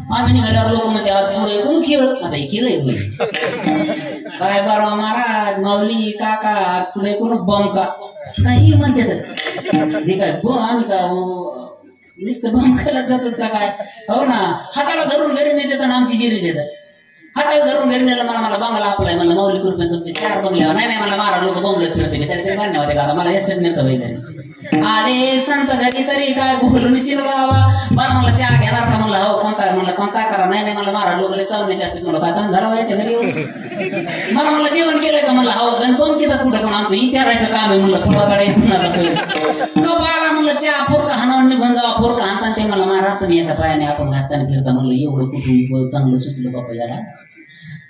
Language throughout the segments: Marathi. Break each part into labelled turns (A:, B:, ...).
A: आम्ही निघाल्यावर लोक म्हणते आज पुढे कोण खेळ आता हे खेळ आहे काय बाबा महाराज माऊली काका आज पुढे कोण बॉम्ब का काही म्हणते ते काय आम्ही का नुसतं बॉम्ब खायला जातात का काय हो ना हाताला धरून घरी नेतात आणि आमची जिरी देतात हाताला धरून घरी नेलं मला बंगला आपलाय म्हणलं माऊली कृपे तुमचे 4 बंगल्यावर नाही मला मारा लोक बोंबलत फिरते मी तरी बांधणे होते का मला एसट नेतं बाई घरी आले संत घरी तरी काय बोलून बाबा मला म्हणलं चहा घेणार का म्हणलं हो कोणता करा नाही मला मारा लोक चावण्याचे असते मला काय धरावं याच्या घरी मला म्हणलं जेवण केलंय का म्हणलं हो गंज बंद केलं कुठे पण आमचं विचारायचं काम आहे म्हणलं फुलाकडे कपाला म्हणलं चहा फोरका हाणावर निघून जावा फोरका हाणताना ते मला मारा तुम्ही एका पायाने आपण घासताना फिरता म्हणलं एवढं कुठून चांगलं सुचलं बापा याला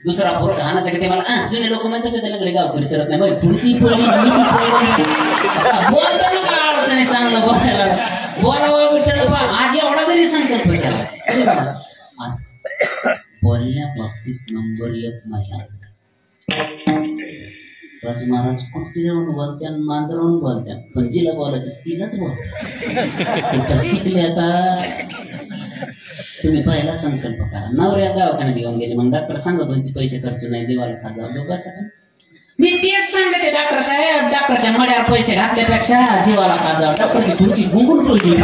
A: दुसरा फोरका हाणाचा ते मला जुने लोक म्हणतात त्याच्याकडे गावकरी चलत नाही बाई पुढची बोलताना काय अडचण आहे चांगलं बोलायला बोलावं विठ्ठल आज एवढा जरी संकल्प केला बोलण्या बाबतीत नंबर 1 महिला राज महाराज कुत्रीवरून बोलत्या मांजरावरून बोलत्या पण जिला बोलायचं तिलाच बोलत्या शिकले आता तुम्ही पहिला संकल्प करा नवऱ्या दवाखान्यात घेऊन गेले मग डॉक्टर सांगत होते पैसे खर्च नाही जीवाला खा जाऊ लोक असं मी तेच सांगते डॉक्टर साहेब डॉक्टरच्या मड्यावर पैसे घातल्यापेक्षा जीवाला खा जाऊ डॉक्टरची खुर्ची गुंगून ठेवली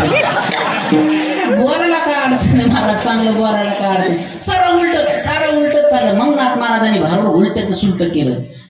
A: बोलायला काय अडचण आहे मला चांगलं बोलायला काय अडचण सारं उलट चाललं मग नाथ महाराजांनी भारून उलट्याचं सुलट केलं